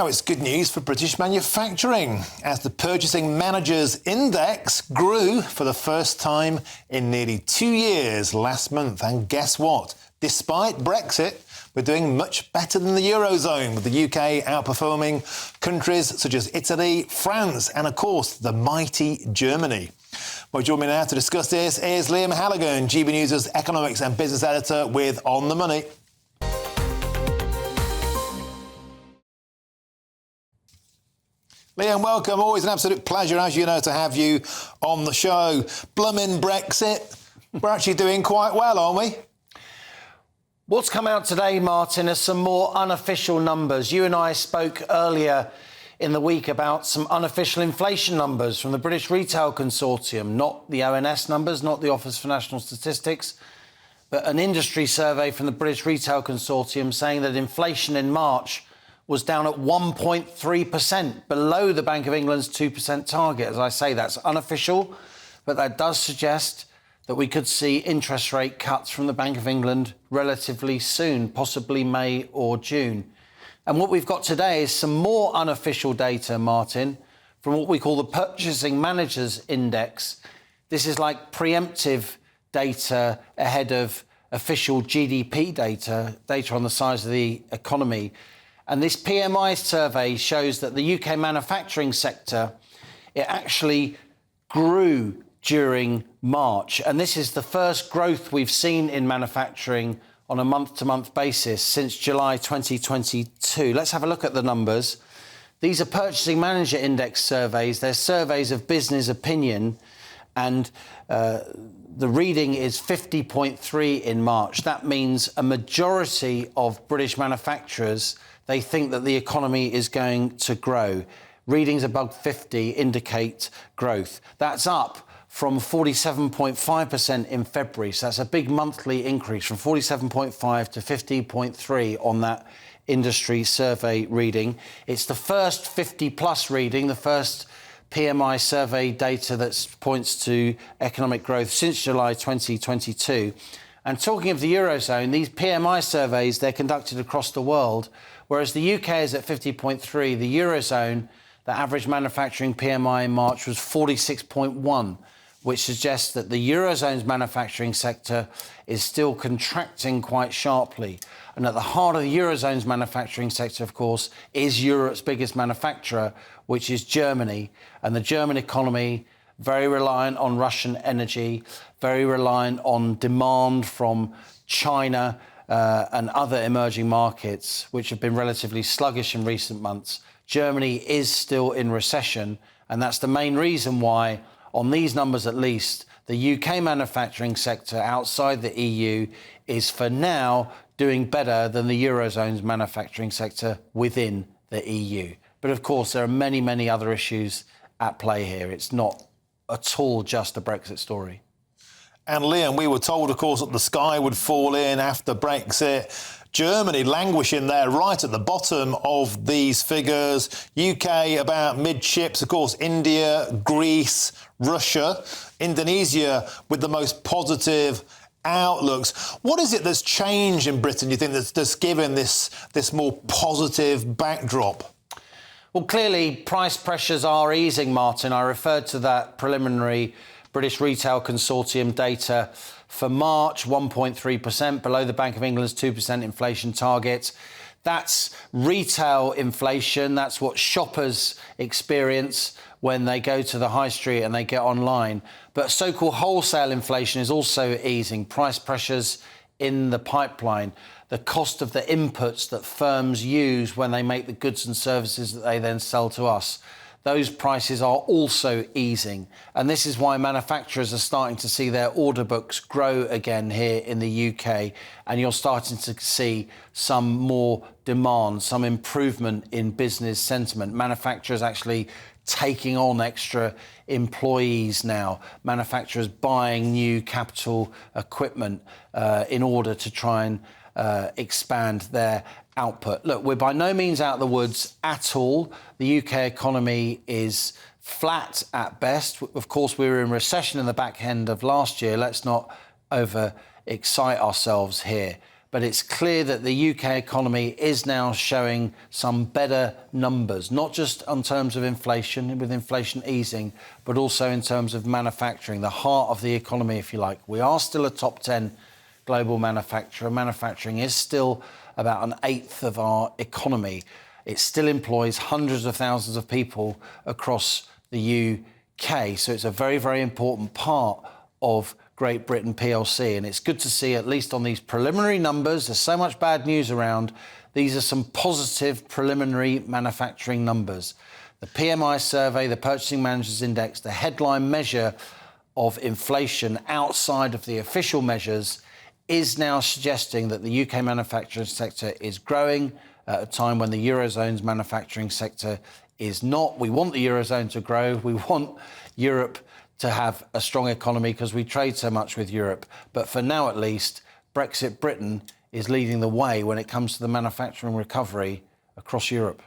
Now it's good news for British manufacturing, as the Purchasing Managers' Index grew for the first time in nearly 2 years last month. And guess what? Despite Brexit, we're doing much better than the Eurozone, with the UK outperforming countries such as Italy, France and, of course, the mighty Germany. Well, joining me now to discuss this is Liam Halligan, GB News' Economics and Business Editor with On the Money. Liam, welcome. Always an absolute pleasure, as you know, to have you on the show. Bloomin' Brexit. We're actually doing quite well, aren't we? What's come out today, Martin, are some more unofficial numbers. You and I spoke earlier in the week about some unofficial inflation numbers from the British Retail Consortium, not the ONS numbers, not the Office for National Statistics, but an industry survey from the British Retail Consortium saying that inflation in March was down at 1.3%, below the Bank of England's 2% target. As I say, that's unofficial, but that does suggest that we could see interest rate cuts from the Bank of England relatively soon, possibly May or June. And what we've got today is some more unofficial data, Martin, from what we call the Purchasing Managers' Index. This is like preemptive data ahead of official GDP data on the size of the economy. And this PMI survey shows that the UK manufacturing sector, it actually grew during March. And this is the first growth we've seen in manufacturing on a month-to-month basis since July 2022. Let's have a look at the numbers. These are Purchasing Manager Index surveys. They're surveys of business opinion. And the reading is 50.3 in March. That means a majority of British manufacturers, they think that the economy is going to grow. Readings above 50 indicate growth. That's up from 47.5% in February. So that's a big monthly increase from 47.5 to 50.3 on that industry survey reading. It's the first 50-plus reading, the first PMI survey data that points to economic growth since July 2022. And talking of the Eurozone, these PMI surveys, they're conducted across the world, whereas the UK is at 50.3, the Eurozone, the average manufacturing PMI in March was 46.1, which suggests that the Eurozone's manufacturing sector is still contracting quite sharply. And at the heart of the Eurozone's manufacturing sector, of course, is Europe's biggest manufacturer, which is Germany. And the German economy, very reliant on Russian energy, very reliant on demand from China and other emerging markets, which have been relatively sluggish in recent months. Germany is still in recession, and that's the main reason why, on these numbers at least, the UK manufacturing sector outside the EU is for now doing better than the Eurozone's manufacturing sector within the EU. But of course, there are many, many other issues at play here. It's not at all just a Brexit story. And Liam, we were told, of course, that the sky would fall in after Brexit. Germany languishing there right at the bottom of these figures. UK about midships. Of course, India, Greece, Russia, Indonesia with the most positive outlooks. What is it that's changed in Britain, you think, that's given this more positive backdrop? Well, clearly, price pressures are easing, Martin. I referred to that preliminary British Retail Consortium data for March, 1.3%, below the Bank of England's 2% inflation target. That's retail inflation. That's what shoppers experience when they go to the high street and they get online. But so-called wholesale inflation is also easing. Price pressures in the pipeline. The cost of the inputs that firms use when they make the goods and services that they then sell to us, those prices are also easing. And this is why manufacturers are starting to see their order books grow again here in the UK. And you're starting to see some more demand, some improvement in business sentiment. Manufacturers actually taking on extra employees now. Manufacturers buying new capital equipment in order to try and expand their output. Look, we're by no means out of the woods at all. The UK economy is flat at best. Of course, we were in recession in the back end of last year. Let's not over-excite ourselves here. but it's clear that the UK economy is now showing some better numbers, not just in terms of inflation, with inflation easing, but also in terms of manufacturing, the heart of the economy, if you like. We are still a top 10 global manufacturer. Manufacturing is still about an eighth of our economy. It still employs hundreds of thousands of people across the UK. So it's a very, very important part of Great Britain PLC. And it's good to see, at least on these preliminary numbers, there's so much bad news around. These are some positive preliminary manufacturing numbers. The PMI survey, the Purchasing Managers' Index, the headline measure of inflation outside of the official measures, is now suggesting that the UK manufacturing sector is growing at a time when the Eurozone's manufacturing sector is not. We want the Eurozone to grow. We want Europe to have a strong economy because we trade so much with Europe. But for now, at least, Brexit Britain is leading the way when it comes to the manufacturing recovery across Europe.